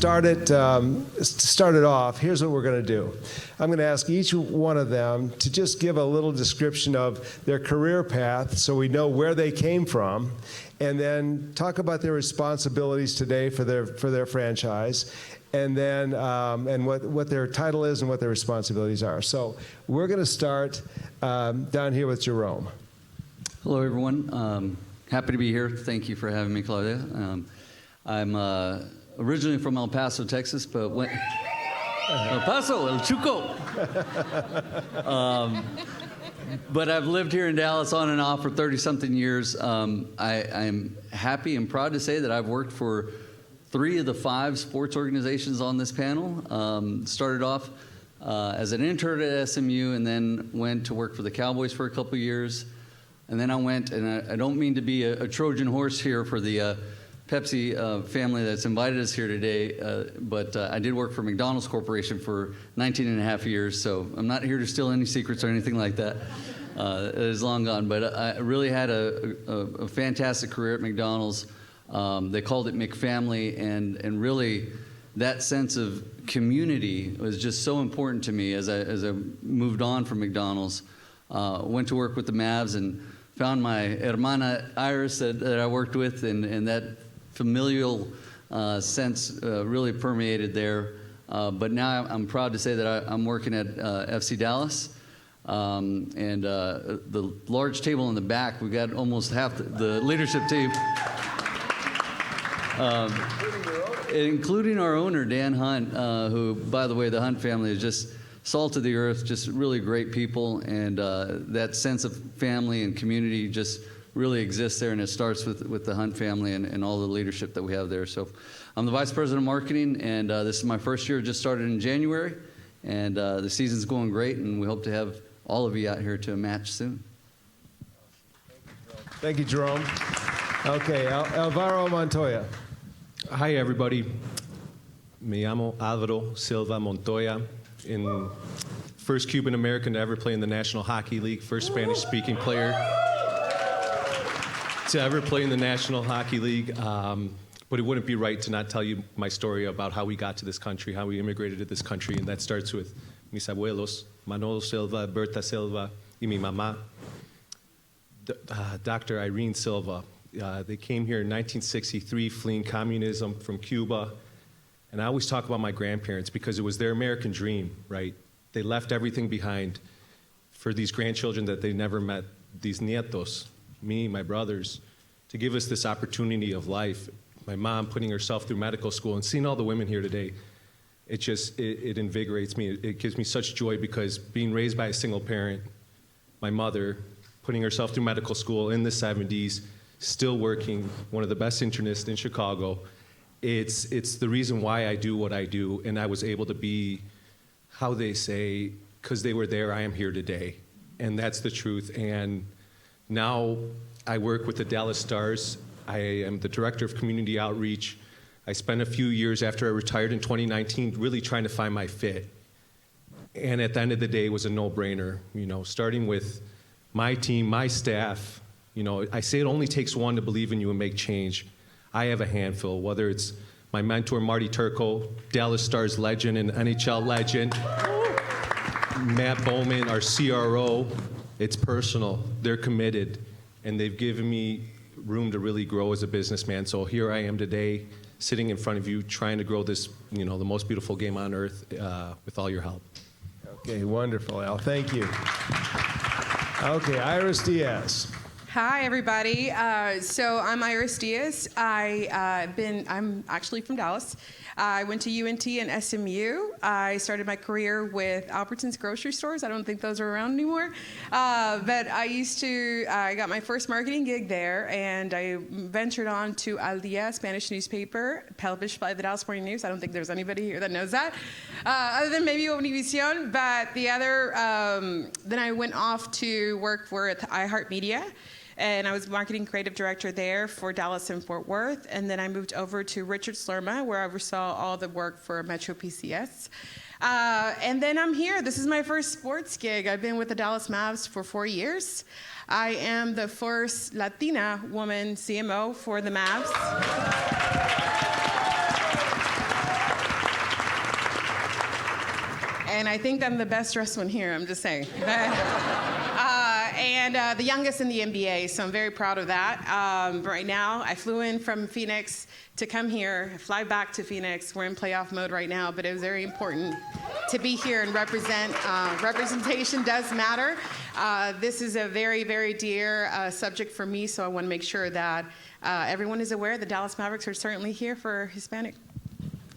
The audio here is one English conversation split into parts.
start it off, here's what we're going to do. I'm going to ask each one of them to just give a little description of their career path so we know where they came from, and then talk about their responsibilities today for their franchise, and then and what their title is and what their responsibilities are. So we're going to start down here with Jerome. Hello, everyone. Happy to be here. Thank you for having me, Claudia. I'm originally from El Paso, Texas, but went El Paso, El Chuco. But I've lived here in Dallas on and off for 30-something years. I'm happy and proud to say that I've worked for 3 of the 5 sports organizations on this panel. Started off as an intern at SMU, and then went to work for the Cowboys for a couple years. And then I went, and I don't mean to be a Trojan horse here for the Pepsi family that's invited us here today, but I did work for McDonald's Corporation for 19 and a half years, so I'm not here to steal any secrets or anything like that. It is long gone, but I really had a fantastic career at McDonald's. They called it McFamily, and really that sense of community was just so important to me as I moved on from McDonald's. Went to work with the Mavs and found my hermana Iris that I worked with, and that familial sense really permeated there. But now I'm proud to say that I'm working at FCDallas, and the large table in the back, we've got almost half the leadership team. Including our owner, Dan Hunt, who, by the way, the Hunt family is just salt of the earth, just really great people, and that sense of family and community just really exists there, and it starts with the Hunt family and all the leadership that we have there. So I'm the Vice President of Marketing, and this is my first year, just started in January, and the season's going great, and we hope to have all of you out here to a match soon. Thank you, Jerome. Okay, Alvaro Montoya. Hi, everybody. Me llamo Alvaro Silva Montoya. First Cuban American to ever play in the National Hockey League, first Spanish-speaking player to ever play in the National Hockey League. But it wouldn't be right to not tell you my story about how we got to this country, how we immigrated to this country, and that starts with mis abuelos, Manolo Silva, Berta Silva, y mi mamá, Dr. Irene Silva. They came here in 1963, fleeing communism from Cuba. And I always talk about my grandparents because it was their American dream, right? They left everything behind for these grandchildren that they never met, these nietos, me, my brothers, to give us this opportunity of life. My mom putting herself through medical school and seeing all the women here today, it invigorates me. It gives me such joy because being raised by a single parent, my mother putting herself through medical school in the 70s, still working, one of the best internists in Chicago, it's the reason why I do what I do, and I was able to be, how they say, because they were there, I am here today. And that's the truth. And now I work with the Dallas Stars. I am the Director of Community Outreach. I spent a few years after I retired in 2019 really trying to find my fit. And at the end of the day, it was a no-brainer, starting with my team, my staff. I say it only takes one to believe in you and make change. I have a handful, whether it's my mentor, Marty Turco, Dallas Stars legend and NHL legend, Matt Bowman, our CRO. It's personal. They're committed, and they've given me room to really grow as a businessman. So here I am today, sitting in front of you, trying to grow this, the most beautiful game on earth with all your help. Okay, wonderful, Al. Thank you. Okay, Iris Diaz. Hi, everybody. So I'm Iris Diaz. I'm actually from Dallas. I went to UNT and SMU. I started my career with Albertsons grocery stores. I don't think those are around anymore. But I got my first marketing gig there, and I ventured on to Al Dia, Spanish newspaper, published by the Dallas Morning News. I don't think there's anybody here that knows that, other than maybe Univision. But the other, then I went off to work for iHeartMedia. And I was marketing creative director there for Dallas and Fort Worth. And then I moved over to Richard Slerma, where I oversaw all the work for Metro PCS. And then I'm here. This is my first sports gig. I've been with the Dallas Mavs for 4 years. I am the first Latina woman CMO for the Mavs. And I think I'm the best dressed one here, I'm just saying. And the youngest in the NBA, so I'm very proud of that. Right now, I flew in from Phoenix to come here, fly back to Phoenix. We're in playoff mode right now, but it was very important to be here and represent. Representation does matter. This is a very, very dear subject for me, so I want to make sure that everyone is aware the Dallas Mavericks are certainly here for Hispanic.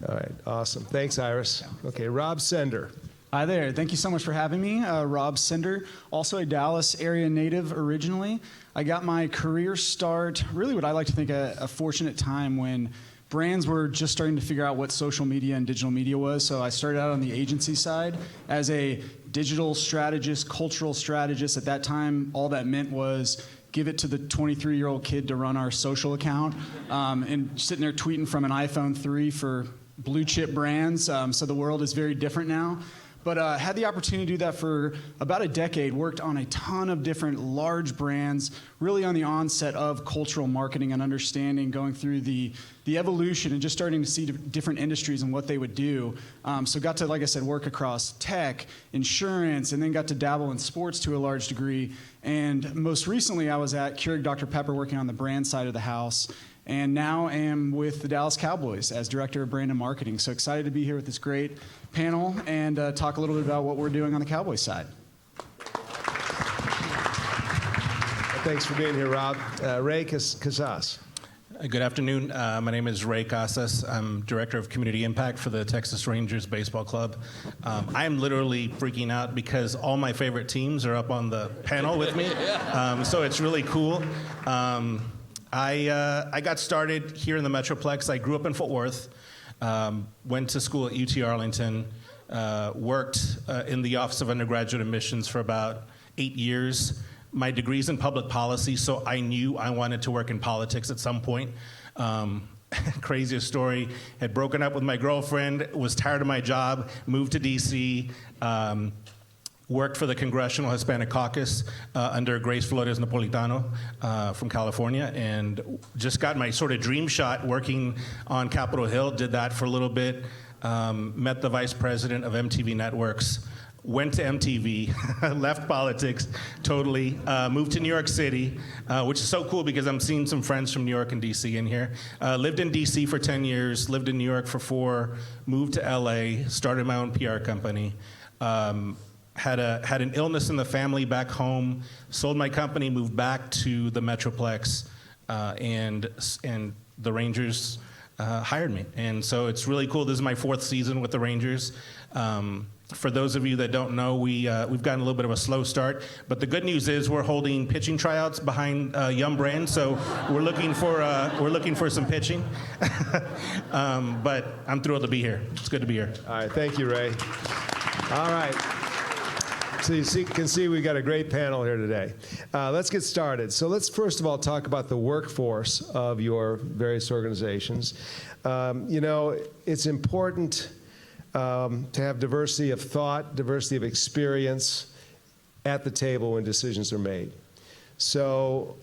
All right, awesome. Thanks, Iris. Okay, Rob Sender. Hi there. Thank you so much for having me. Rob Sender, also a Dallas area native originally. I got my career start, really what I like to think a fortunate time when brands were just starting to figure out what social media and digital media was. So I started out on the agency side as a digital strategist, cultural strategist. At that time, all that meant was give it to the 23-year-old kid to run our social account, and sitting there tweeting from an iPhone 3 for blue chip brands. So the world is very different now. But had the opportunity to do that for about a decade, worked on a ton of different large brands, really on the onset of cultural marketing and understanding, going through the evolution and just starting to see different industries and what they would do. So got to, like I said, work across tech, insurance, and then got to dabble in sports to a large degree. And most recently, I was at Keurig Dr. Pepper working on the brand side of the house. And now am with the Dallas Cowboys as Director of Brand and Marketing. So excited to be here with this great panel and talk a little bit about what we're doing on the Cowboys side. Thanks for being here, Rob. Ray Casas. Good afternoon. My name is Ray Casas. I'm Director of Community Impact for the Texas Rangers Baseball Club. I am literally freaking out because all my favorite teams are up on the panel with me. So it's really cool. I got started here in the Metroplex. I grew up in Fort Worth, went to school at UT Arlington, worked in the Office of Undergraduate Admissions for about 8 years. My degree's in public policy, so I knew I wanted to work in politics at some point. Craziest story, had broken up with my girlfriend, was tired of my job, moved to DC, worked for the Congressional Hispanic Caucus under Grace Flores Napolitano from California, and just got my sort of dream shot working on Capitol Hill. Did that for a little bit, met the vice president of MTV Networks, went to MTV, left politics totally, moved to New York City, which is so cool because I'm seeing some friends from New York and DC in here. Lived in DC for 10 years, lived in New York for 4, moved to LA, started my own PR company. Had an illness in the family back home, sold my company, moved back to the Metroplex, and the Rangers hired me. And so it's really cool. This is my 4th season with the Rangers. For those of you that don't know, we've gotten a little bit of a slow start, but the good news is we're holding pitching tryouts behind Yum Brand, so we're looking for some pitching. But I'm thrilled to be here. It's good to be here. All right, thank you, Ray. All right. So you can see we've got a great panel here today. Let's get started. So let's first of all talk about the workforce of your various organizations. It's important to have diversity of thought, diversity of experience at the table when decisions are made. So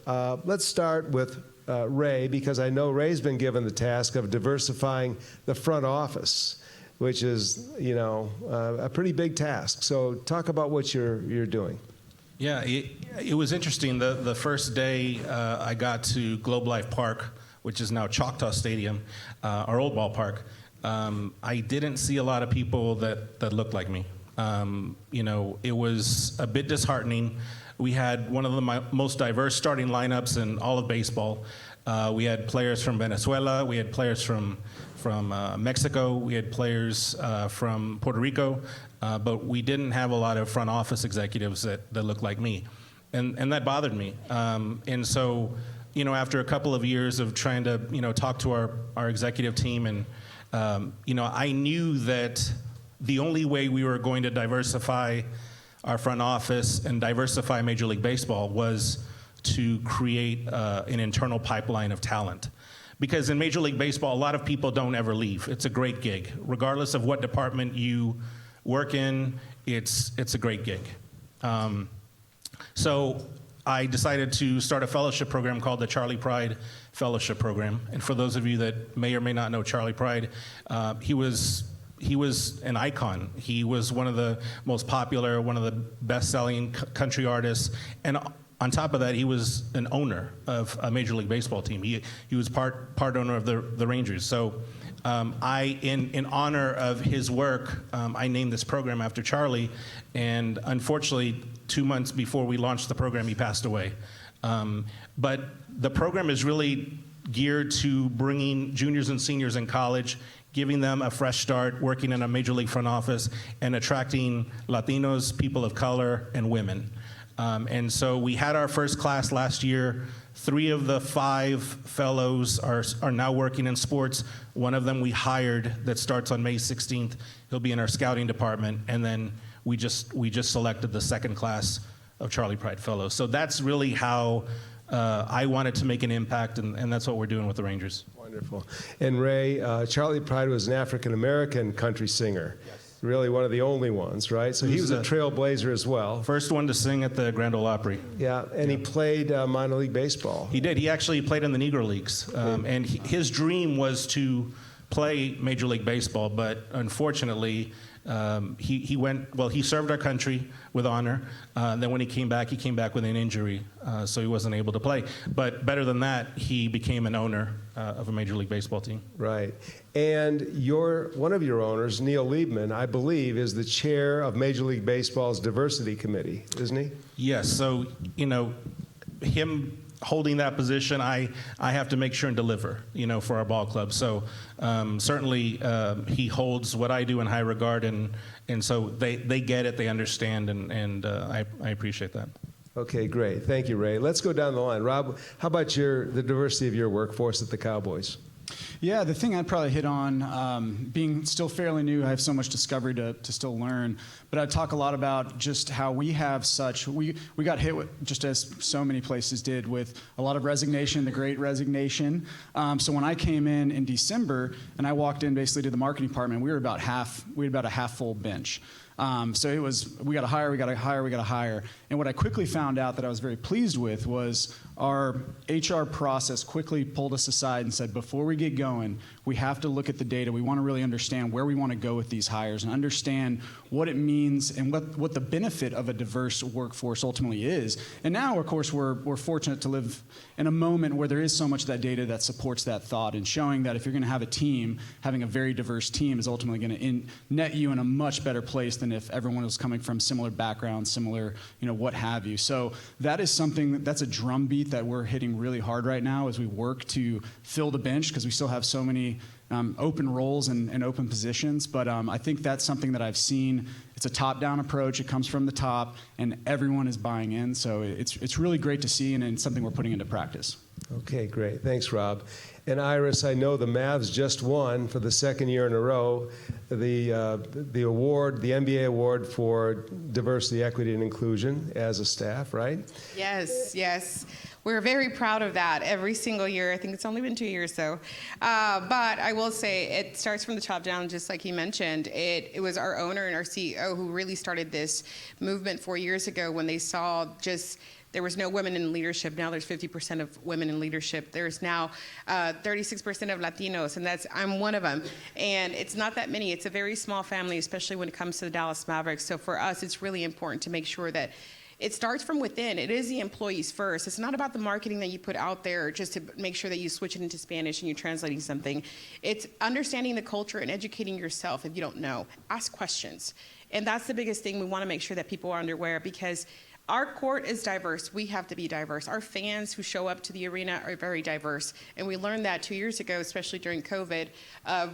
let's start with Ray, because I know Ray's been given the task of diversifying the front office, which is, a pretty big task. So talk about what you're doing. Yeah, it was interesting. The first day I got to Globe Life Park, which is now Choctaw Stadium, our old ballpark, I didn't see a lot of people that looked like me. It was a bit disheartening. We had one of the most diverse starting lineups in all of baseball. We had players from Venezuela. We had players from Mexico. We had players from Puerto Rico. But we didn't have a lot of front office executives that looked like me. And that bothered me. And so, after a couple of years of trying to, talk to our executive team, and, I knew that the only way we were going to diversify our front office and diversify Major League Baseball was to create an internal pipeline of talent. Because in Major League Baseball, a lot of people don't ever leave. It's a great gig. Regardless of what department you work in, it's a great gig. So I decided to start a fellowship program called the Charlie Pride Fellowship Program. And for those of you that may or may not know Charlie Pride, he was he was an icon. He was one of the most popular, one of the best-selling country artists, and on top of that, he was an owner of a Major League Baseball team. He was part owner of the Rangers. So in honor of his work, I named this program after Charlie, and unfortunately, 2 months before we launched the program, he passed away. But the program is really geared to bringing juniors and seniors in college, giving them a fresh start, working in a major league front office, and attracting Latinos, people of color, and women. And so we had our first class last year. 3 of the 5 fellows are now working in sports. One of them we hired that starts on May 16th. He'll be in our scouting department. And then we just selected the second class of Charlie Pride Fellows. So that's really how I wanted to make an impact, and that's what we're doing with the Rangers. Wonderful. And Ray, Charlie Pride was an African-American country singer. Yes. Really one of the only ones, right? So he was a trailblazer as well. First one to sing at the Grand Ole Opry. Yeah, and he played minor league baseball. He did. He actually played in the Negro Leagues. And his dream was to play Major League Baseball, but unfortunately, he served our country with honor. Then when he came back with an injury, so he wasn't able to play. But better than that, he became an owner of a Major League Baseball team. Right. And one of your owners, Neil Liebman, I believe, is the chair of Major League Baseball's Diversity Committee, isn't he? Yes. So, him holding that position, I have to make sure and deliver, for our ball club. So certainly he holds what I do in high regard, and so they get it, they understand, and I appreciate that. Okay, great. Thank you, Ray. Let's go down the line. Rob, how about the diversity of your workforce at the Cowboys? Yeah, the thing I'd probably hit on, being still fairly new, I have so much discovery to still learn, but I'd talk a lot about just how we have we got hit with, just as so many places did, with a lot of resignation, the great resignation. So when I came in December and I walked in basically to the marketing department, we had about a half full bench. So it was, we got to hire. And what I quickly found out that I was very pleased with was our HR process quickly pulled us aside and said, before we get going, we have to look at the data. We want to really understand where we want to go with these hires and understand what it means and what the benefit of a diverse workforce ultimately is. And now, of course, we're fortunate to live in a moment where there is so much of that data that supports that thought, and showing that if you're going to have a team, having a very diverse team is ultimately going to net you in a much better place than if everyone was coming from similar backgrounds, similar, what have you. So that is something, that's a drumbeat that we're hitting really hard right now as we work to fill the bench, because we still have so many open roles and open positions. But I think that's something that I've seen. It's a top-down approach. It comes from the top, and everyone is buying in. So it's really great to see, and it's something we're putting into practice. Okay, great. Thanks, Rob. And Iris, I know the Mavs just won for the second year in a row the award, the NBA award for diversity, equity, and inclusion as a staff, right? Yes. We're very proud of that every single year. I think it's only been 2 years, though. But I will say it starts from the top down, just like you mentioned. It was our owner and our CEO who really started this movement 4 years ago when they saw there was no women in leadership. Now there's 50% of women in leadership. There's now 36% of Latinos, and I'm one of them. And it's not that many. It's a very small family, especially when it comes to the Dallas Mavericks. So for us, it's really important to make sure that it starts from within. It is the employees first. It's not about the marketing that you put out there just to make sure that you switch it into Spanish and you're translating something. It's understanding the culture and educating yourself if you don't know. Ask questions. And that's the biggest thing. We want to make sure that people are aware, because our court is diverse. We have to be diverse. Our fans who show up to the arena are very diverse. And we learned that 2 years ago, especially during COVID,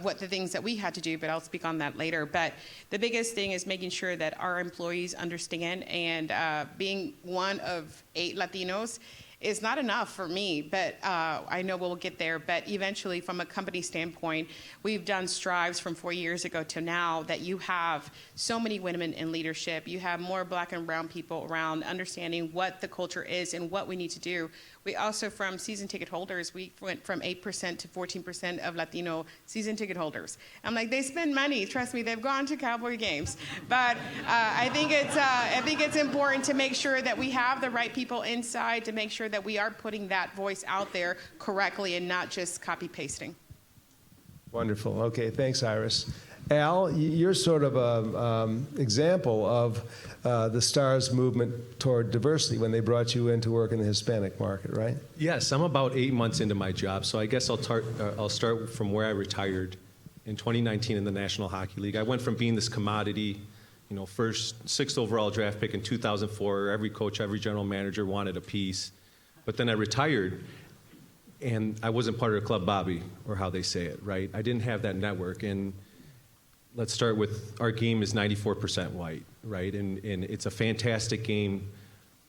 what the things that we had to do, but I'll speak on that later. But the biggest thing is making sure that our employees understand, and being one of 8 Latinos is not enough for me, but I know we'll get there. But eventually, from a company standpoint, we've done strides from 4 years ago to now that you have so many women in leadership. You have more Black and brown people around, understanding what the culture is and what we need to do. We also, from season ticket holders, we went from 8% to 14% of Latino season ticket holders. I'm like, they spend money. Trust me, they've gone to Cowboy games. But I think it's important to make sure that we have the right people inside, to make sure that we are putting that voice out there correctly and not just copy pasting. Wonderful. Okay, thanks, Iris. Al, you're sort of an example of the Stars movement toward diversity when they brought you in to work in the Hispanic market, right? Yes, I'm about 8 months into my job, so I guess I'll start from where I retired in 2019 in the National Hockey League. I went from being this commodity, first 6th overall draft pick in 2004. Every coach, every general manager wanted a piece. But then I retired, and I wasn't part of the Club Bobby, or how they say it, right? I didn't have that network. And let's start with, our game is 94% white, right? And it's a fantastic game,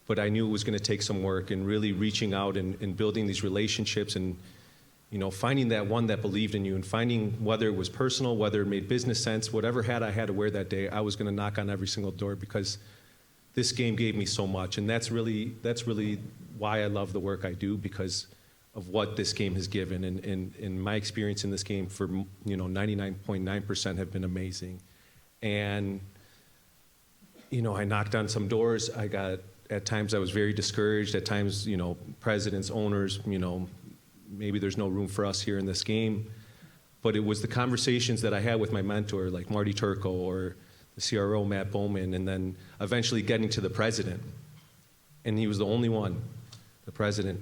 but I knew it was going to take some work and really reaching out and building these relationships and, finding that one that believed in you and finding whether it was personal, whether it made business sense, whatever hat I had to wear that day, I was going to knock on every single door because this game gave me so much. And that's really why I love the work I do, because of what this game has given. And my experience in this game for 99.9% have been amazing. And I knocked on some doors. At times I was very discouraged. At times, presidents, owners, maybe there's no room for us here in this game. But it was the conversations that I had with my mentor, like Marty Turco or the CRO, Matt Bowman, and then eventually getting to the president. And he was the only one, the president.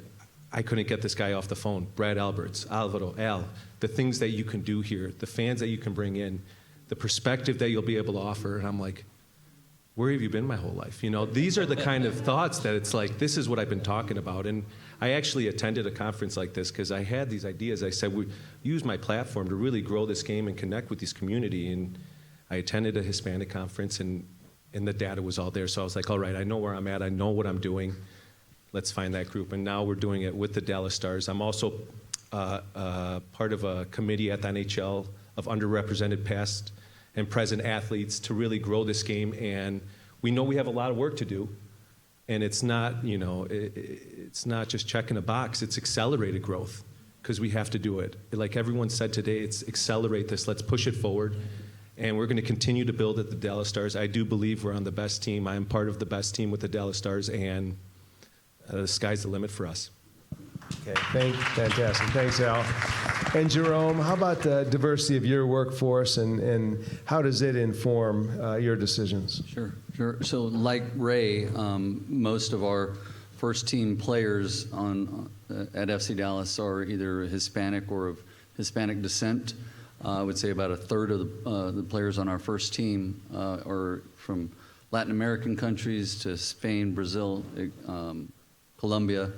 I couldn't get this guy off the phone. Brad Alberts, Alvaro, Al, the things that you can do here, the fans that you can bring in, the perspective that you'll be able to offer. And I'm like, where have you been my whole life? These are the kind of thoughts that it's like, this is what I've been talking about. And I actually attended a conference like this because I had these ideas. I said, we use my platform to really grow this game and connect with this community. And I attended a Hispanic conference, and the data was all there. So I was like, all right, I know where I'm at. I know what I'm doing. Let's find that group. And now we're doing it with the Dallas Stars. I'm also part of a committee at the NHL of underrepresented past and present athletes to really grow this game. And we know we have a lot of work to do. And it's not, it's not just checking a box. It's accelerated growth because we have to do it. Like everyone said today, it's accelerate this. Let's push it forward. And we're going to continue to build at the Dallas Stars. I do believe we're on the best team. I am part of the best team with the Dallas Stars, and the sky's the limit for us. Okay, fantastic. Thanks, Al. And Jerome, how about the diversity of your workforce, and how does it inform your decisions? Sure. So like Ray, most of our first team players at FCDallas are either Hispanic or of Hispanic descent. I would say about a third of the players on our first team are from Latin American countries to Spain, Brazil, Colombia.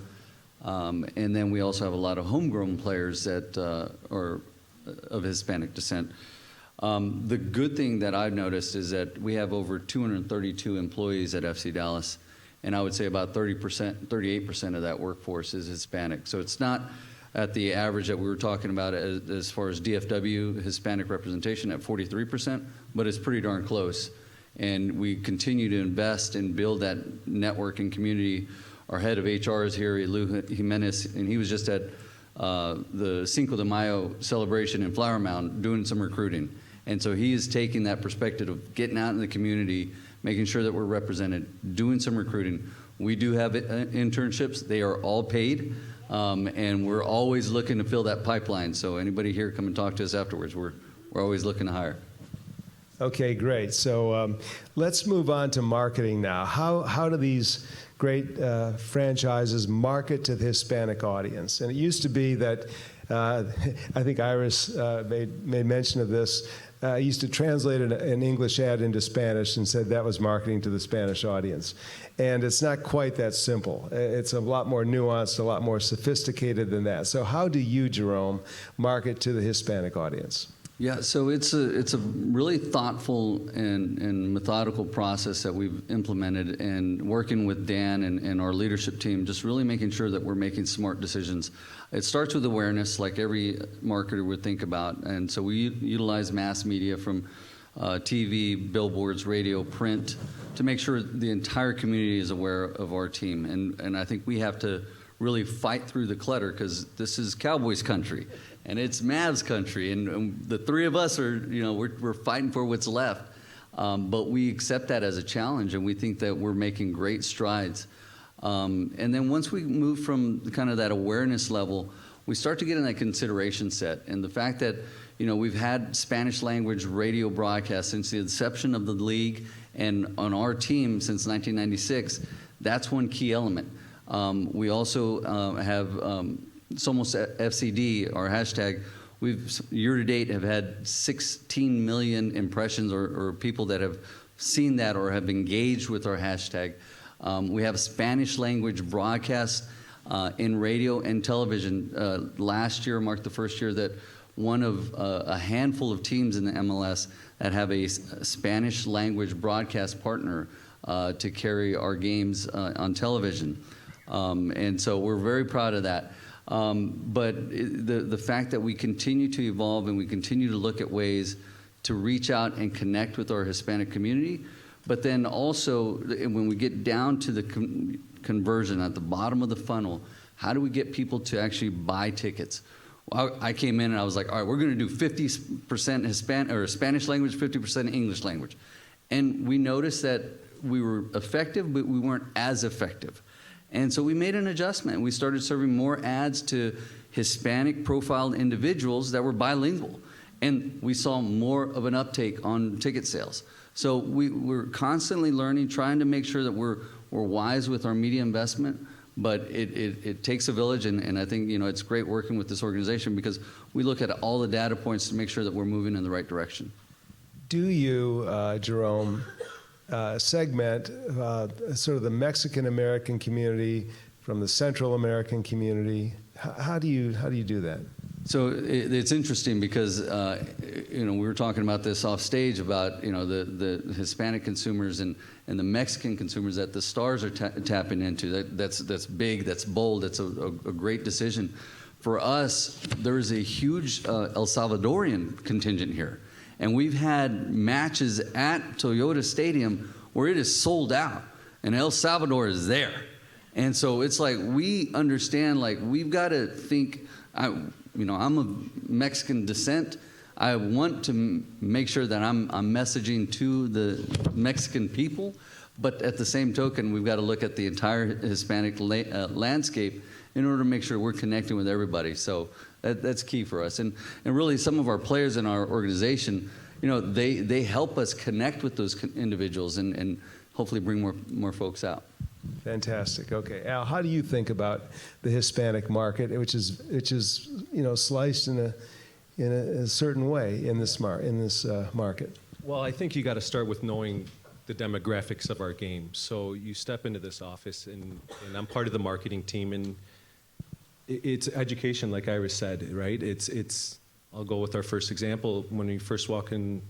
And then we also have a lot of homegrown players that are of Hispanic descent. The good thing that I've noticed is that we have over 232 employees at FCDallas, and I would say about 38% of that workforce is Hispanic. So it's not at the average that we were talking about as far as DFW Hispanic representation at 43%, but it's pretty darn close. And we continue to invest and build that network and community. Our head of HR is here, Jimenez, and he was just at the Cinco de Mayo celebration in Flower Mound doing some recruiting. And so he is taking that perspective of getting out in the community, making sure that we're represented, doing some recruiting. We do have internships. They are all paid, and we're always looking to fill that pipeline. So anybody here, come and talk to us afterwards. We're always looking to hire. Okay, great. So let's move on to marketing now. How do these great franchises market to the Hispanic audience? And it used to be that, I think Iris made mention of this, used to translate an English ad into Spanish and said that was marketing to the Spanish audience. And it's not quite that simple. It's a lot more nuanced, a lot more sophisticated than that. So how do you, Jerome, market to the Hispanic audience? Yeah, so it's a really thoughtful and methodical process that we've implemented, and working with Dan and our leadership team, just really making sure that we're making smart decisions. It starts with awareness, like every marketer would think about, and so we utilize mass media from TV, billboards, radio, print, to make sure the entire community is aware of our team. And I think we have to really fight through the clutter, because this is Cowboys country. And it's Mavs country, and the three of us are, we're fighting for what's left. But we accept that as a challenge, and we think that we're making great strides. And then once we move from kind of that awareness level, we start to get in that consideration set. And the fact that, we've had Spanish language radio broadcasts since the inception of the league, and on our team since 1996. That's one key element. We also have Somos FCD, our hashtag. We've year to date have had 16 million impressions or people that have seen that or have engaged with our hashtag. We have Spanish language broadcasts in radio and television. Last year marked the first year that one of a handful of teams in the MLS that have a Spanish language broadcast partner to carry our games on television. And so we're very proud of that. But the fact that we continue to evolve and we continue to look at ways to reach out and connect with our Hispanic community, but then also when we get down to the conversion at the bottom of the funnel, how do we get people to actually buy tickets? Well, I came in and I was like, all right, we're going to do 50% Hispanic or Spanish language, 50% English language. And we noticed that we were effective, but we weren't as effective. And so we made an adjustment. We started serving more ads to Hispanic profiled individuals that were bilingual. And we saw more of an uptake on ticket sales. So we're constantly learning, trying to make sure that we're wise with our media investment. But it takes a village, and I think it's great working with this organization because we look at all the data points to make sure that we're moving in the right direction. Do you, Jerome, segment sort of the Mexican American community from the Central American community? How do you do that? So it's interesting because we were talking about this off stage about the Hispanic consumers and the Mexican consumers that the Stars are tapping into. That's big, that's bold, that's a great decision. For us, there is a huge El Salvadorian contingent here, and we've had matches at Toyota Stadium where it is sold out, and El Salvador is there, and so it's like we understand we've got to think. I'm of Mexican descent. I want to make sure that I'm messaging to the Mexican people, but at the same token, we've got to look at the entire Hispanic landscape in order to make sure we're connecting with everybody. So that's key for us. And really, some of our players in our organization, they help us connect with those individuals and hopefully bring more folks out. Fantastic. Okay, Al, how do you think about the Hispanic market, which is sliced in a certain way in this market? Well, I think you got to start with knowing the demographics of our game. So you step into this office, and I'm part of the marketing team, and it's education, like Iris said, right? It's. I'll go with our first example. When we first walk in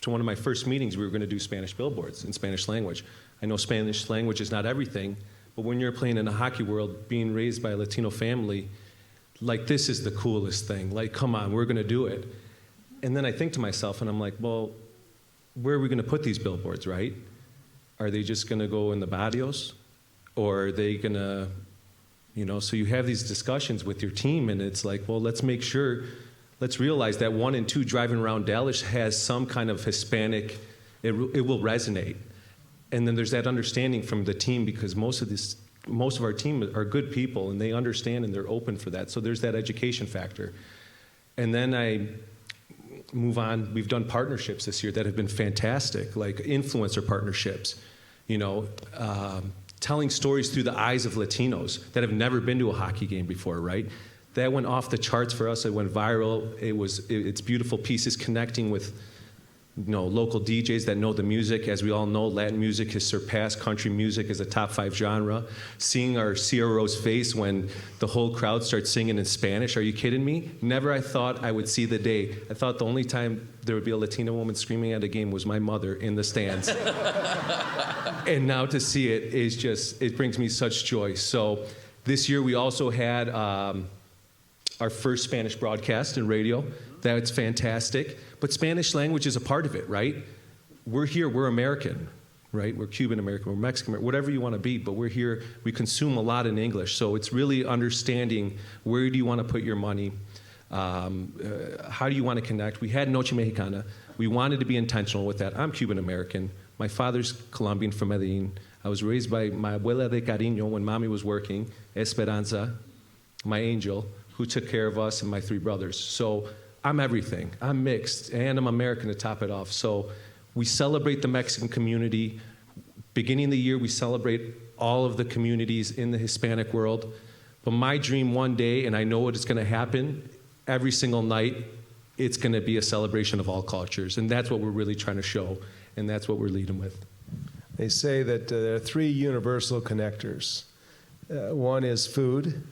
to one of my first meetings, we were going to do Spanish billboards in Spanish language. I know Spanish language is not everything, but when you're playing in the hockey world, being raised by a Latino family, this is the coolest thing. Come on, we're going to do it. And then I think to myself, and I'm like, well, where are we going to put these billboards, right? Are they just going to go in the barrios? Or are they going to, so you have these discussions with your team, and it's like, well, let's make sure, let's realize that 1 and 2 driving around Dallas has some kind of Hispanic, it will resonate. And then there's that understanding from the team, because most of our team are good people, and they understand and they're open for that. So there's that education factor. And then I move on. We've done partnerships this year that have been fantastic, like influencer partnerships, telling stories through the eyes of Latinos that have never been to a hockey game before, right? That went off the charts for us. It went viral. It's beautiful pieces connecting with local DJs that know the music. As we all know, Latin music has surpassed country music as a top 5 genre. Seeing our CRO's face when the whole crowd starts singing in Spanish, are you kidding me? Never I thought I would see the day. I thought the only time there would be a Latina woman screaming at a game was my mother in the stands. And now to see it is just, it brings me such joy. So this year we also had our first Spanish broadcast in radio. That's fantastic. But Spanish language is a part of it, right? We're here, we're American, right? We're Cuban American, we're Mexican, whatever you want to be, but we're here, we consume a lot in English. So it's really understanding where do you want to put your money, how do you want to connect. We had Noche Mexicana. We wanted to be intentional with that. I'm Cuban American. My father's Colombian from Medellin. I was raised by my abuela de cariño when mommy was working, Esperanza, my angel, who took care of us and my 3 brothers. So I'm everything. I'm mixed, and I'm American to top it off. So we celebrate the Mexican community. Beginning of the year, we celebrate all of the communities in the Hispanic world. But my dream one day, and I know it's going to happen, every single night, it's going to be a celebration of all cultures. And that's what we're really trying to show, and that's what we're leading with. They say that there are three universal connectors. One is food,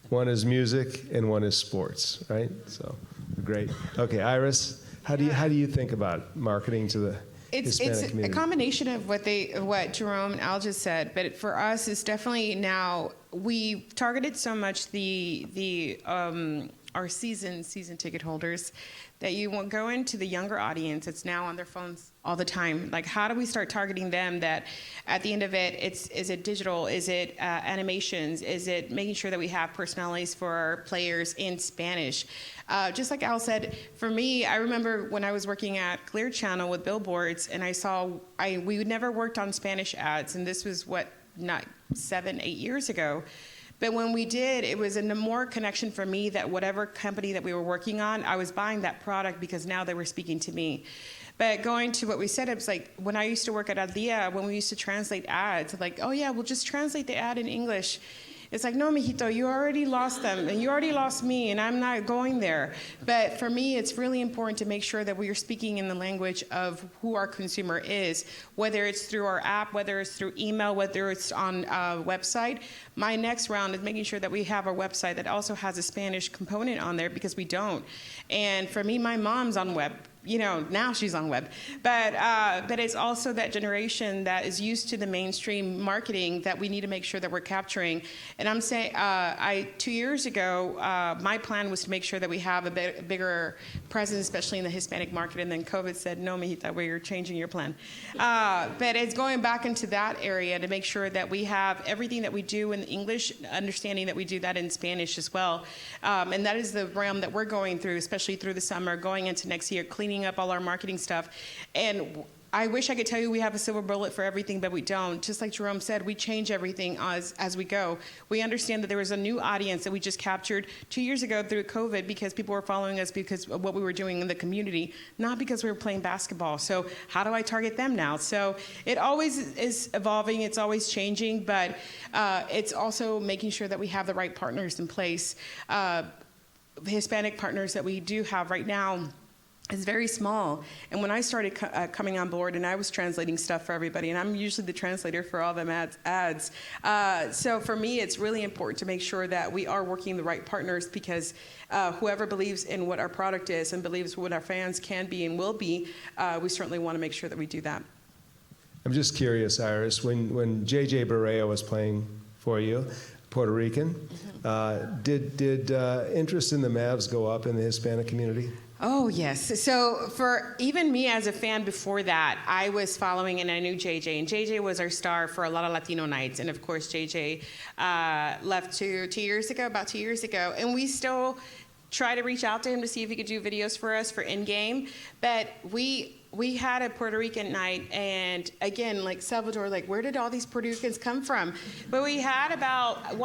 one is music, and one is sports, right? So, great. Okay, Iris, how do you think about marketing to the Hispanic It's a community? combination of what Jerome and Al just said, but for us, it's definitely now we targeted so much our season ticket holders that you will go into the younger audience that's now on their phones all the time. Like, how do we start targeting them that at the end of it, is it digital? Is it animations? Is it making sure that we have personalities for our players in Spanish? Just like Al said, for me, I remember when I was working at Clear Channel with billboards, and we never worked on Spanish ads, and this was not 7-8 years ago. But when we did, it was a more connection for me that whatever company that we were working on, I was buying that product because now they were speaking to me. But going to what we said, it was like when I used to work at Aldia, when we used to translate ads, like, oh yeah, we'll just translate the ad in English. It's like, no, mijito, you already lost them, and you already lost me, and I'm not going there. But for me, it's really important to make sure that we are speaking in the language of who our consumer is, whether it's through our app, whether it's through email, whether it's on a website. My next round is making sure that we have our website that also has a Spanish component on there, because we don't. And for me, my mom's on web. Now she's on web. But it's also that generation that is used to the mainstream marketing that we need to make sure that we're capturing. And I'm saying, 2 years ago, my plan was to make sure that we have a bigger presence, especially in the Hispanic market. And then COVID said, no, mijita, we're changing your plan. But it's going back into that area to make sure that we have everything that we do in English, understanding that we do that in Spanish as well. And that is the realm that we're going through, especially through the summer, going into next year, cleaning up all our marketing stuff. And I wish I could tell you we have a silver bullet for everything, but we don't. Just like Jerome said, we change everything as we go. We understand that there was a new audience that we just captured 2 years ago through COVID because people were following us because of what we were doing in the community, not because we were playing basketball. So how do I target them now? So it always is evolving. It's always changing, but it's also making sure that we have the right partners in place. The Hispanic partners that we do have right now is very small. And when I started coming on board and I was translating stuff for everybody, and I'm usually the translator for all them ads. So for me, it's really important to make sure that we are working the right partners, because whoever believes in what our product is and believes what our fans can be and will be, we certainly want to make sure that we do that. I'm just curious, Iris, when J.J. Barea was playing for you, Puerto Rican, did interest in the Mavs go up in the Hispanic community? Oh, yes. So for even me as a fan before that, I was following and I knew JJ. And JJ was our star for a lot of Latino nights. And of course, JJ left 2 years ago, about 2 years ago. And we still try to reach out to him to see if he could do videos for us for in-game. But we had a Puerto Rican night, and again, like Salvador, like, where did all these Puerto Ricans come from? But we had about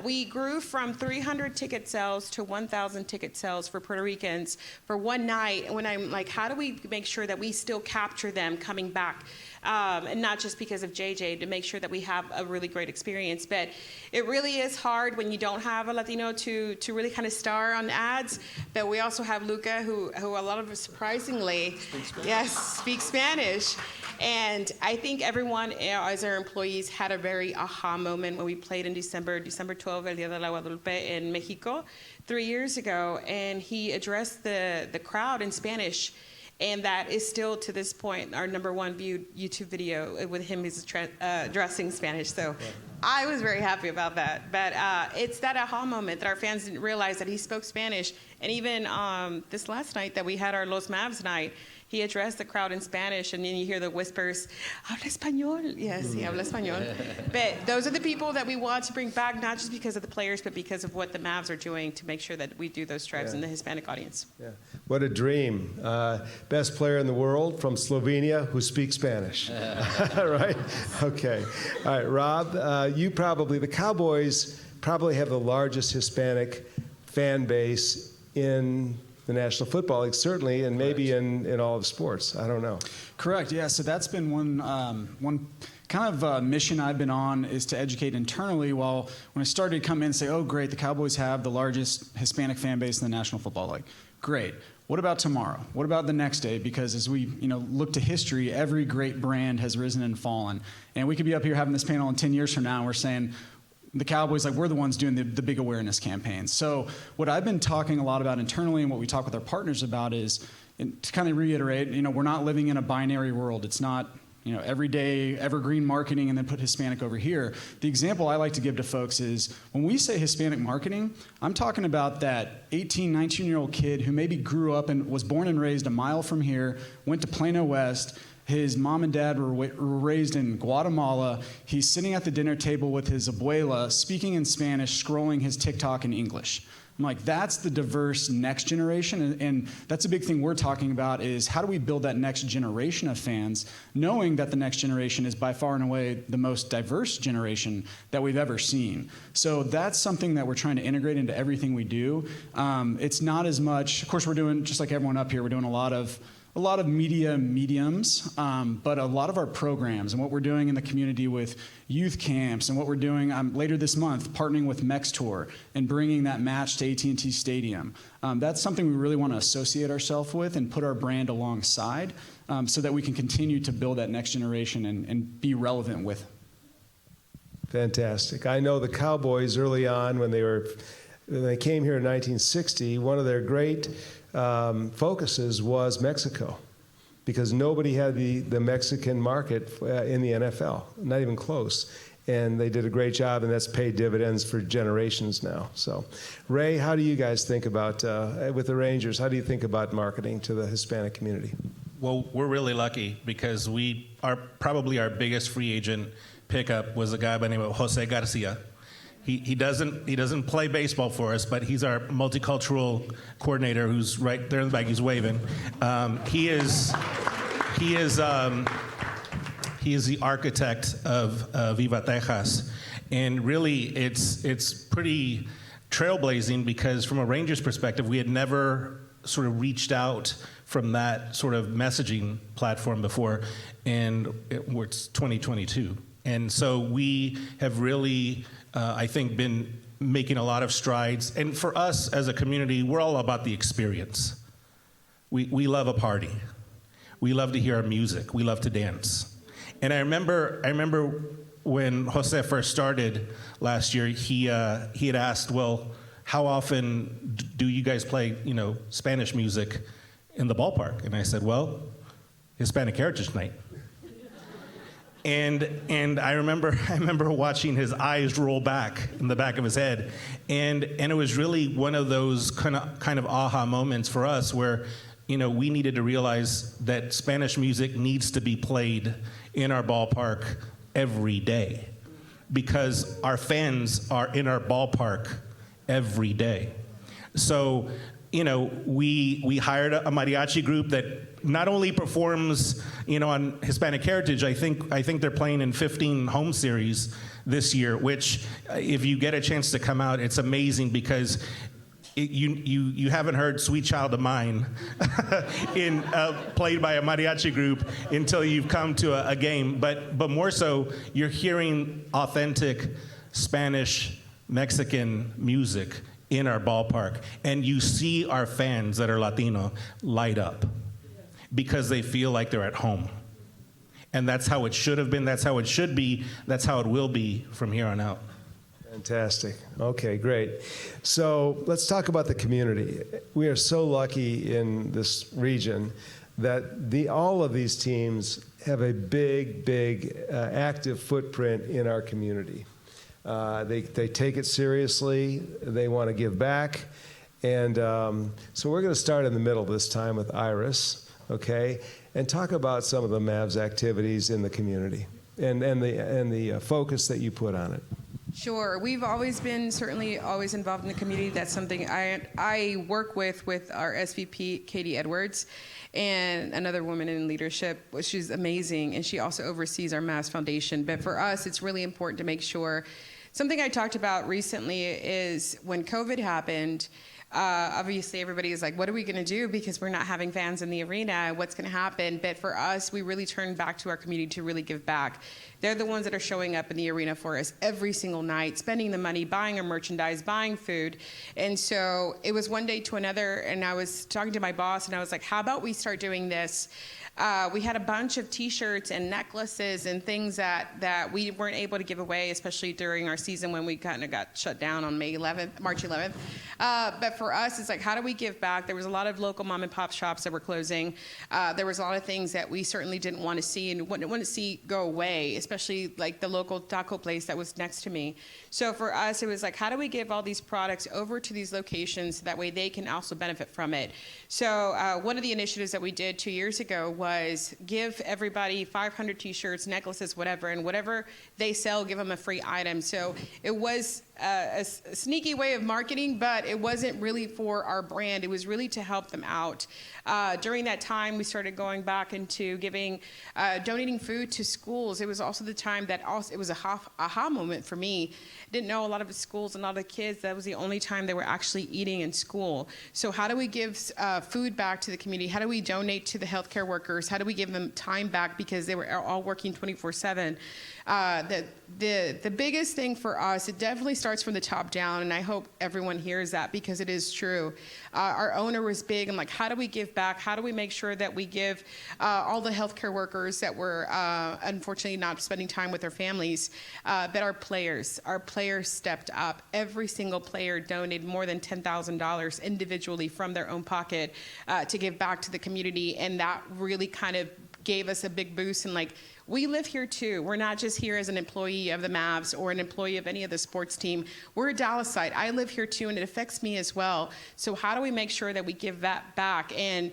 we grew from 300 ticket sales to 1,000 ticket sales for Puerto Ricans for one night. And when I'm like, how do we make sure that we still capture them coming back? And not just because of JJ, to make sure that we have a really great experience. But it really is hard when you don't have a Latino to really kind of star on ads. But we also have Luca, who a lot of us surprisingly, speaks Spanish. And I think everyone, as our employees, had a very aha moment when we played in December 12, El Día de la Guadalupe in Mexico 3 years ago. And he addressed the crowd in Spanish. And that is still, to this point, our #1 viewed YouTube video with him addressing Spanish. So I was very happy about that. But it's that aha moment that our fans didn't realize that he spoke Spanish. And even this last night that we had our Los Mavs night, he addressed the crowd in Spanish, and then you hear the whispers, habla español. Yes, he habla español. But those are the people that we want to bring back, not just because of the players, but because of what the Mavs are doing to make sure that we do those stripes in the Hispanic audience. Yeah, what a dream. Best player in the world from Slovenia who speaks Spanish. Right? Okay. All right, Rob, the Cowboys probably have the largest Hispanic fan base in the National Football League, certainly, and maybe in all of sports. I don't know. Correct. Yeah. So that's been one kind of mission I've been on, is to educate internally. While when I started to come in and say, oh, great, the Cowboys have the largest Hispanic fan base in the National Football League. Great. What about tomorrow? What about the next day? Because as we look to history, every great brand has risen and fallen. And we could be up here having this panel in 10 years from now, and we're saying, the Cowboys, like, we're the ones doing the big awareness campaigns. So what I've been talking a lot about internally, and what we talk with our partners about, is, and to kind of reiterate, we're not living in a binary world. It's not, every day evergreen marketing and then put Hispanic over here. The example I like to give to folks is, when we say Hispanic marketing, I'm talking about that 18, 19-year-old kid who maybe grew up and was born and raised a mile from here, went to Plano West. His mom and dad were raised in Guatemala. He's sitting at the dinner table with his abuela, speaking in Spanish, scrolling his TikTok in English. I'm like, that's the diverse next generation. And that's a big thing we're talking about, is how do we build that next generation of fans, knowing that the next generation is by far and away the most diverse generation that we've ever seen. So that's something that we're trying to integrate into everything we do. It's not as much, of course, we're doing, just like everyone up here, we're doing a lot of media mediums, but a lot of our programs and what we're doing in the community with youth camps, and what we're doing later this month, partnering with Mex Tour and bringing that match to AT&T Stadium. That's something we really want to associate ourselves with and put our brand alongside, so that we can continue to build that next generation and be relevant with. Fantastic. I know the Cowboys early on, when they came here in 1960, one of their great focuses was Mexico, because nobody had the Mexican market in the NFL, not even close. And they did a great job, and that's paid dividends for generations now. So, Ray, how do you guys think about, with the Rangers, how do you think about marketing to the Hispanic community? Well, we're really lucky, because probably our biggest free agent pickup was a guy by the name of Jose Garcia. He doesn't play baseball for us, but he's our multicultural coordinator, who's right there in the back. He's waving. He is the architect of Viva Texas, and really it's pretty trailblazing, because from a Rangers perspective, we had never sort of reached out from that sort of messaging platform before, and it's 2022. And so we have really, I think, been making a lot of strides. And for us as a community, we're all about the experience. We love a party. We love to hear our music. We love to dance. And I remember when Jose first started last year, he had asked, well, how often do you guys play, Spanish music in the ballpark? And I said, well, Hispanic Heritage Night. And I remember watching his eyes roll back in the back of his head, and it was really one of those kind of aha moments for us, where we needed to realize that Spanish music needs to be played in our ballpark every day, because our fans are in our ballpark every day. So we hired a mariachi group that not only performs, on Hispanic Heritage. I think they're playing in 15 home series this year, which, if you get a chance to come out, it's amazing, because you haven't heard "Sweet Child of Mine" played by a mariachi group until you've come to a game. But more so, you're hearing authentic Spanish, Mexican music in our ballpark, and you see our fans that are Latino light up, because they feel like they're at home. And that's how it should have been, that's how it should be, that's how it will be from here on out. Fantastic. Okay, great. So let's talk about the community. We are so lucky in this region that all of these teams have a big active footprint in our community. They take it seriously. They want to give back. And so we're going to start in the middle this time with Iris, okay, and talk about some of the Mavs activities in the community and the focus that you put on it. Sure. We've always been always involved in the community. That's something I work with our SVP, Katie Edwards, and another woman in leadership. She's amazing, and she also oversees our Mavs Foundation. But for us, it's really important to make sure. Something I talked about recently is when COVID happened, obviously everybody is like, what are we going to do because we're not having fans in the arena? What's going to happen? But for us, we really turn back to our community to really give back. They're the ones that are showing up in the arena for us every single night, spending the money, buying our merchandise, buying food. And so it was one day to another, and I was talking to my boss, and I was like, how about we start doing this? We had a bunch of T-shirts and necklaces and things that we weren't able to give away, especially during our season when we kind of got shut down on March 11th. But for us, it's like, how do we give back? There was a lot of local mom and pop shops that were closing. There was a lot of things that we certainly didn't want to see and wouldn't want to see go away, especially like the local taco place that was next to me. So for us, it was like, how do we give all these products over to these locations so that way they can also benefit from it? So one of the initiatives that we did 2 years ago was give everybody 500 T-shirts, necklaces, whatever, and whatever they sell, give them a free item. So it was a sneaky way of marketing, but it wasn't really for our brand. It was really to help them out. During that time, we started going back into donating food to schools. It was also the time that it was a aha moment for me. Didn't know a lot of the schools and a lot of the kids, that was the only time they were actually eating in school. So how do we give food back to the community? How do we donate to the healthcare workers? How do we give them time back because they were all working 24/7? The biggest thing for us, it definitely starts from the top down, and I hope everyone hears that because it is true. Our owner was big. I'm like, how do we give back? How do we make sure that we give all the healthcare workers that were unfortunately not spending time with their families, that our players stepped up. Every single player donated more than $10,000 individually from their own pocket to give back to the community, and that really kind of gave us a big boost. And like, we live here too. We're not just here as an employee of the Mavs or an employee of any of the sports team. We're a Dallas site. I live here too, and it affects me as well. So how do we make sure that we give that back? And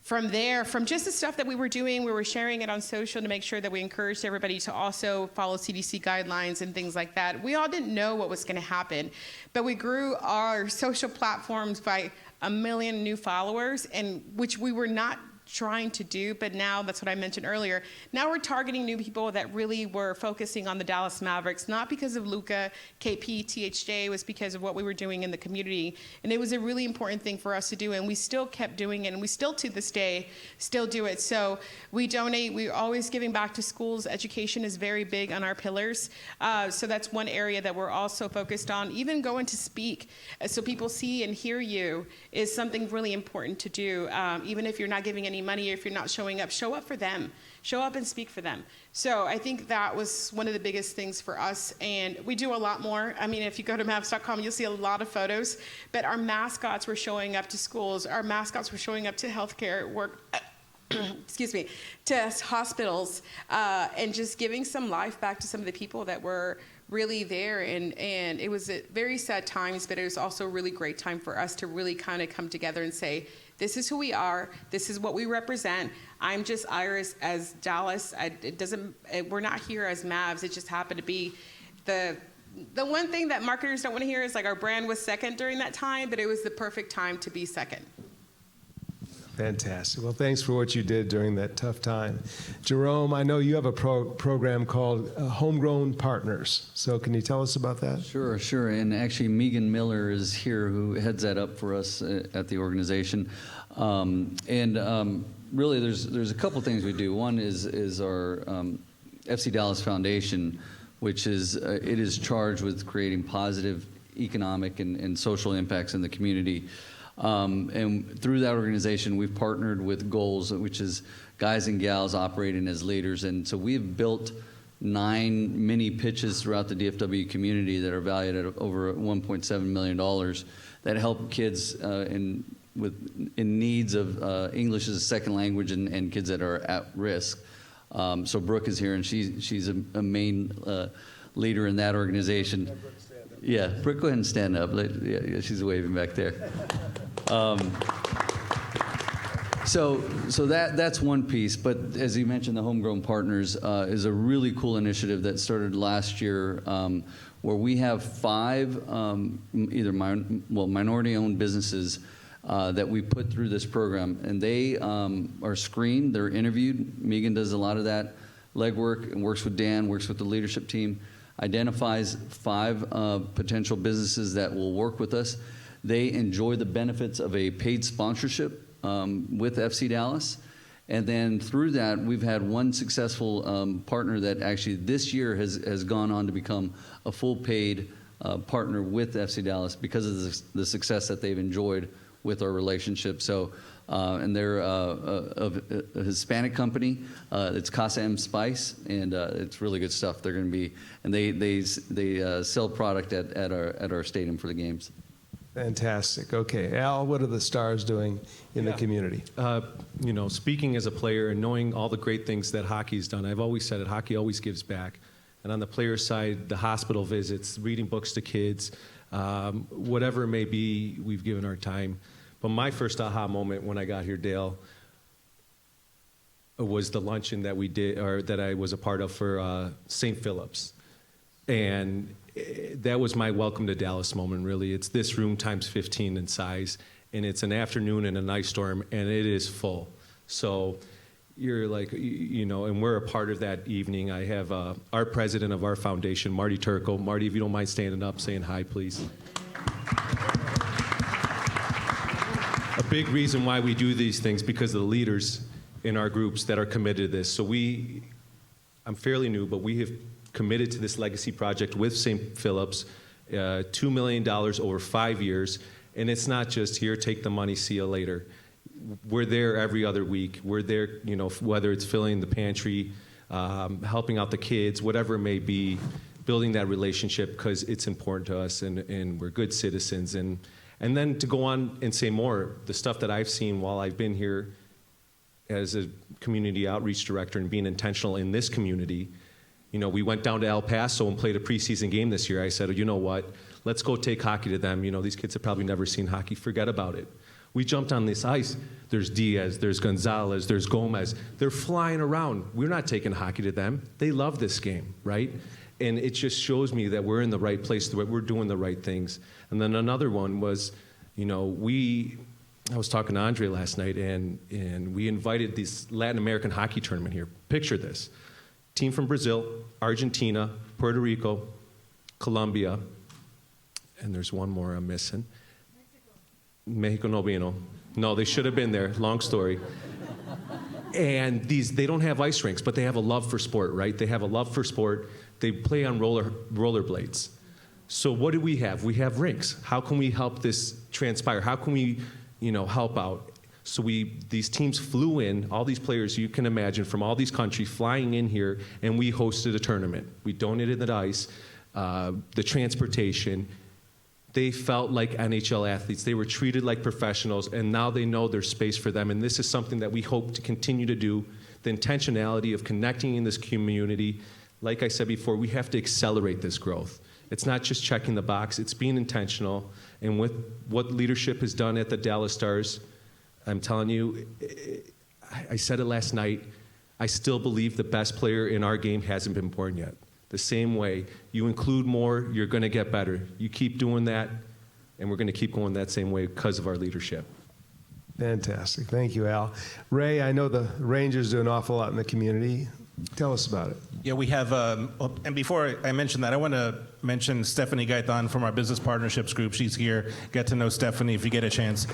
from there, from just the stuff that we were doing, we were sharing it on social to make sure that we encouraged everybody to also follow CDC guidelines and things like that. We all didn't know what was going to happen, but we grew our social platforms by 1 million new followers, and which we were not trying to do, but now that's what I mentioned earlier. Now we're targeting new people that really were focusing on the Dallas Mavericks, not because of Luka, KP, THJ, it was because of what we were doing in the community. And it was a really important thing for us to do, and we still kept doing it, and we still to this day still do it. So we donate, we're always giving back to schools. Education is very big on our pillars. So that's one area that we're also focused on. Even going to speak so people see and hear you is something really important to do. Even if you're not giving any money, or if you're not showing up, show up for them. Show up and speak for them. So I think that was one of the biggest things for us, and we do a lot more. I mean, if you go to Mavs.com, you'll see a lot of photos, but our mascots were showing up to schools. Our mascots were showing up to healthcare work, excuse me, to hospitals, and just giving some life back to some of the people that were really there. And it was a very sad times, but it was also a really great time for us to really kind of come together and say, this is who we are. This is what we represent. I'm just Iris as Dallas. We're not here as Mavs. It just happened to be the one thing that marketers don't want to hear is like our brand was second during that time, but it was the perfect time to be second. Fantastic. Well, thanks for what you did during that tough time. Jerome, I know you have a program called Homegrown Partners. So can you tell us about that? Sure. And actually, Megan Miller is here, who heads that up for us at the organization. Really, there's a couple things we do. One is our FCDallas Foundation, which is charged with creating positive economic and social impacts in the community. And through that organization, we've partnered with Goals, which is guys and gals operating as leaders. And so we've built 9 mini pitches throughout the DFW community that are valued at over $1.7 million that help kids in needs of English as a second language and kids that are at risk. So Brooke is here, and she's a main leader in that organization. Yeah, Brooke, go ahead and stand up. Yeah, she's waving back there. So that's one piece. But as you mentioned, the Homegrown Partners is a really cool initiative that started last year, where we have 5 either minority-owned businesses that we put through this program, and they are screened, they're interviewed. Megan does a lot of that legwork and works with Dan, works with the leadership team, identifies 5 potential businesses that will work with us. they enjoy the benefits of a paid sponsorship with FCDallas. And then through that, we've had one successful partner that actually this year has gone on to become a full paid partner with FCDallas because of the success that they've enjoyed with our relationship. So, and they're a Hispanic company. It's Casa M Spice, and it's really good stuff. They're going to be, and they sell product at our stadium for the games. Fantastic. Okay, Al, what are the Stars doing in the community? You know, speaking as a player and knowing all the great things that hockey's done, I've always said it, hockey always gives back. And on the player side, the hospital visits, reading books to kids, whatever it may be, we've given our time. But my first aha moment when I got here, Dale, was the luncheon that we did, or that I was a part of for St. Philip's. And that was my welcome to Dallas moment, really. It's this room times 15 in size, and it's an afternoon in a nice storm, and it is full. So you're like, you know, and we're a part of that evening. I have our president of our foundation, Marty Turco. Marty, if you don't mind standing up, saying hi, please. A big reason why we do these things because of the leaders in our groups that are committed to this. So I'm fairly new, but we have committed to this legacy project with St. Philip's, $2 million over 5 years. And it's not just here, take the money, see you later. We're there every other week. We're there, you know, whether it's filling the pantry, helping out the kids, whatever it may be, building that relationship because it's important to us and we're good citizens. And then to go on and say more, the stuff that I've seen while I've been here as a community outreach director and being intentional in this community. You know, we went down to El Paso and played a preseason game this year. I said, you know what, let's go take hockey to them. You know, these kids have probably never seen hockey. Forget about it. We jumped on this ice. There's Diaz, there's Gonzalez, there's Gomez. They're flying around. We're not taking hockey to them. They love this game, right? And it just shows me that we're in the right place, that we're doing the right things. And then another one was, you know, I was talking to Andre last night, and we invited this Latin American hockey tournament here. Picture this. Team from Brazil, Argentina, Puerto Rico, Colombia, and there's one more I'm missing. Mexico no vino. No, they should have been there. Long story. And they don't have ice rinks, but they have a love for sport, right? They have a love for sport. They play on rollerblades. So what do we have? We have rinks. How can we help this transpire? How can we, you know, help out? So these teams flew in, all these players you can imagine from all these countries flying in here, and we hosted a tournament. We donated the ice, the transportation. They felt like NHL athletes. They were treated like professionals, and now they know there's space for them. And this is something that we hope to continue to do, the intentionality of connecting in this community. Like I said before, we have to accelerate this growth. It's not just checking the box, it's being intentional. And with what leadership has done at the Dallas Stars, I'm telling you, I said it last night, I still believe the best player in our game hasn't been born yet. The same way, you include more, you're going to get better. You keep doing that, and we're going to keep going that same way because of our leadership. Fantastic. Thank you, Al. Ray, I know the Rangers do an awful lot in the community. Tell us about it. Yeah, we have, and before I mention that, I want to mention Stephanie Gaitan from our business partnerships group. She's here. Get to know Stephanie if you get a chance.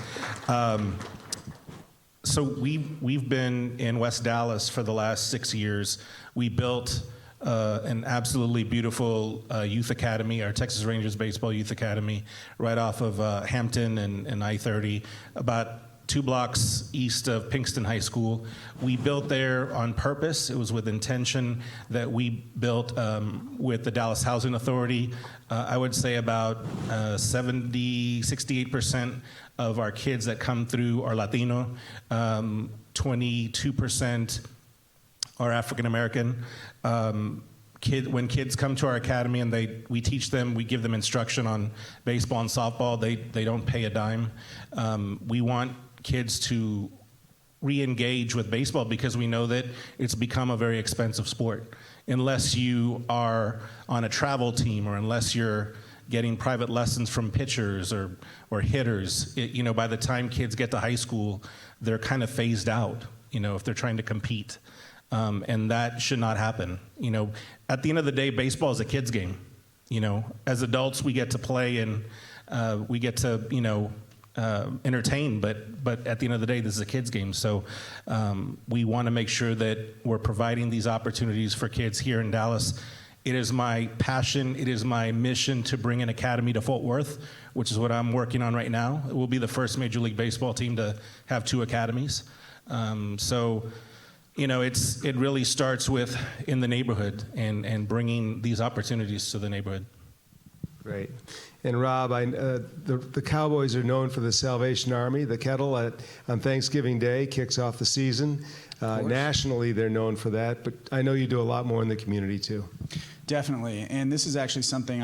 So we've been in West Dallas for the last 6 years. We built an absolutely beautiful youth academy, our Texas Rangers Baseball Youth Academy, right off of Hampton and I-30, about 2 blocks east of Pinkston High School. We built there on purpose. It was with intention that we built with the Dallas Housing Authority. I would say about 68% of our kids that come through are Latino, 22% are African American. When kids come to our academy and we teach them, we give them instruction on baseball and softball, they don't pay a dime. We want kids to re-engage with baseball because we know that it's become a very expensive sport. Unless you are on a travel team or unless you're getting private lessons from pitchers or hitters, by the time kids get to high school, they're kind of phased out, if they're trying to compete. And that should not happen. At the end of the day, baseball is a kid's game. As adults, we get to play and we get to, entertain, but at the end of the day, this is a kids game. So we want to make sure that we're providing these opportunities for kids here in Dallas. It is my passion, it is my mission to bring an academy to Fort Worth, which is what I'm working on right now. It will be the first Major League Baseball team to have 2 academies. It really starts with in the neighborhood and bringing these opportunities to the neighborhood. Great. And Rob, the Cowboys are known for the Salvation Army. The kettle on Thanksgiving Day kicks off the season. Nationally, they're known for that, but I know you do a lot more in the community too. Definitely, and this is actually something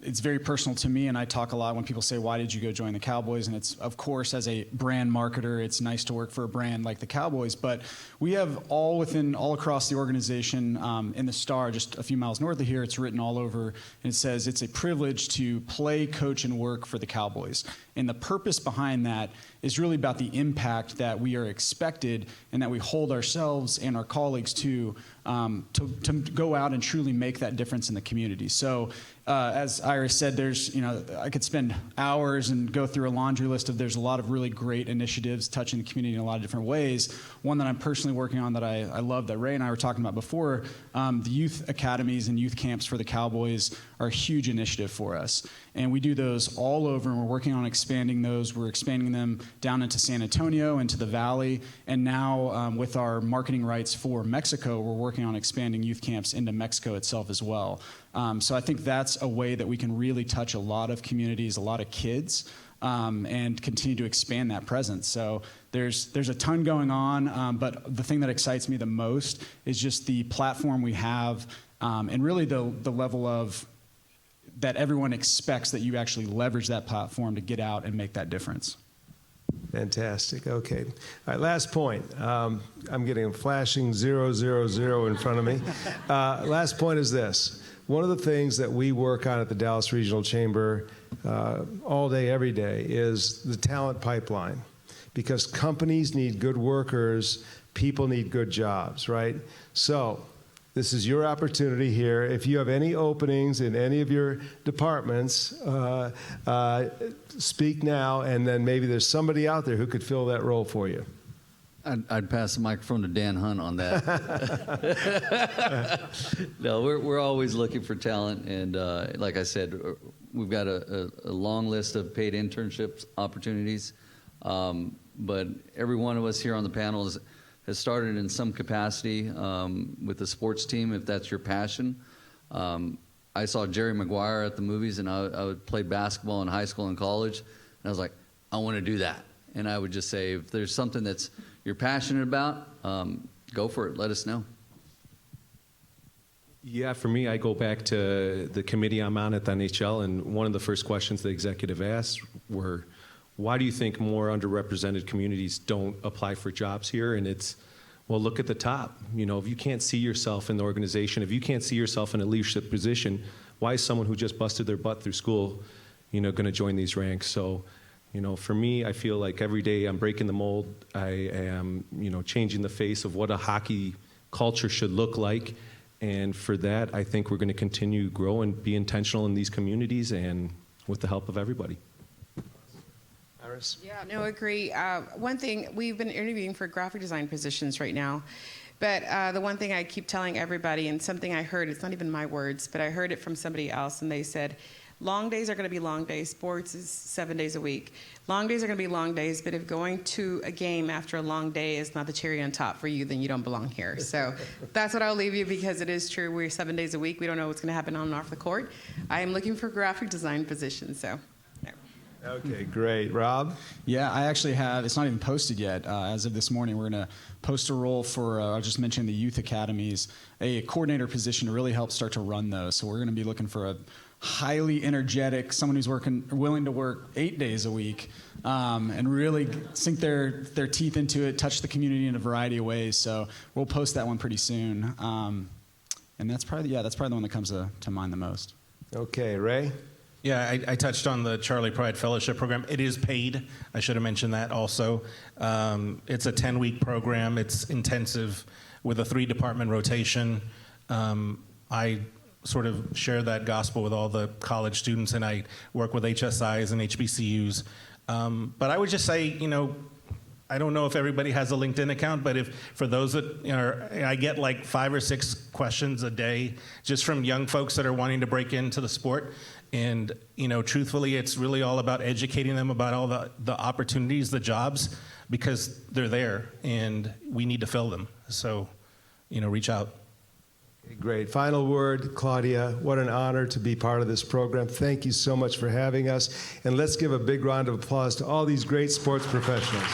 it's very personal to me, and I talk a lot when people say, why did you go join the Cowboys? And it's, of course, as a brand marketer, it's nice to work for a brand like the Cowboys, but we have all across the organization, in the Star, just a few miles north of here, it's written all over, and it says it's a privilege to play, coach, and work for the Cowboys. And the purpose behind that is really about the impact that we are expected and that we hold ourselves and our colleagues to go out and truly make that difference in the community. So as Iris said, I could spend hours and go through a laundry list there's a lot of really great initiatives touching the community in a lot of different ways. One that I'm personally working on that I love that Ray and I were talking about before, the youth academies and youth camps for the Cowboys are a huge initiative for us. And we do those all over, and we're working on expanding those. We're expanding them down into San Antonio, into the Valley, and now with our marketing rights for Mexico, we're working on expanding youth camps into Mexico itself as well. So I think that's a way that we can really touch a lot of communities, a lot of kids, and continue to expand that presence. So there's a ton going on, but the thing that excites me the most is just the platform we have, and really the level of that everyone expects that you actually leverage that platform to get out and make that difference. Fantastic. Okay. All right, last point. I'm getting a flashing 000 in front of me. Last point is this. One of the things that we work on at the Dallas Regional Chamber all day, every day, is the talent pipeline. Because companies need good workers, people need good jobs, right? So this is your opportunity here. If you have any openings in any of your departments, speak now, and then maybe there's somebody out there who could fill that role for you. I'd pass the microphone to Dan Hunt on that. No, we're always looking for talent, and like I said, we've got a long list of paid internships opportunities, but every one of us here on the panel has started in some capacity with the sports team, if that's your passion. I saw Jerry Maguire at the movies, and I played basketball in high school and college, and I was like, I want to do that. And I would just say, if there's something that's you're passionate about, go for it. Let us know. Yeah, for me, I go back to the committee I'm on at the NHL, and one of the first questions the executive asked were, why do you think more underrepresented communities don't apply for jobs here? And it's, well, look at the top. If you can't see yourself in the organization, if you can't see yourself in a leadership position, why is someone who just busted their butt through school, going to join these ranks? So, for me, I feel like every day I'm breaking the mold. I am, changing the face of what a hockey culture should look like. And for that, I think we're going to continue to grow and be intentional in these communities and with the help of everybody. Iris? Yeah, no, agree. One thing, we've been interviewing for graphic design positions right now, but the one thing I keep telling everybody, and something I heard, it's not even my words, but I heard it from somebody else, and they said, long days are going to be long days. Sports is 7 days a week. Long days are going to be long days, but if going to a game after a long day is not the cherry on top for you, then you don't belong here. So that's what I'll leave you, because it is true. We're 7 days a week. We don't know what's going to happen on and off the court. I am looking for graphic design positions, so there. Okay, great. Rob? Yeah, I actually have, it's not even posted yet. As of this morning, we're going to post a role for, I was just mentioning the youth academies, a coordinator position to really help start to run those. So we're going to be looking for a highly energetic, someone who's willing to work 8 days a week, and really sink their teeth into it, touch the community in a variety of ways. So we'll post that one pretty soon. And that's probably the one that comes to mind the most. Okay, Ray? Yeah, I touched on the Charlie Pride Fellowship Program. It is paid. I should have mentioned that also. It's a 10-week program. It's intensive with a 3-department rotation. I sort of share that gospel with all the college students, and I work with HSIs and HBCUs. But I would just say, I don't know if everybody has a LinkedIn account, but for those that I get like 5 or 6 questions a day just from young folks that are wanting to break into the sport. And, truthfully, it's really all about educating them about all the opportunities, the jobs, because they're there and we need to fill them. So, reach out. Great. Final word, Claudia. What an honor to be part of this program. Thank you so much for having us. And let's give a big round of applause to all these great sports professionals.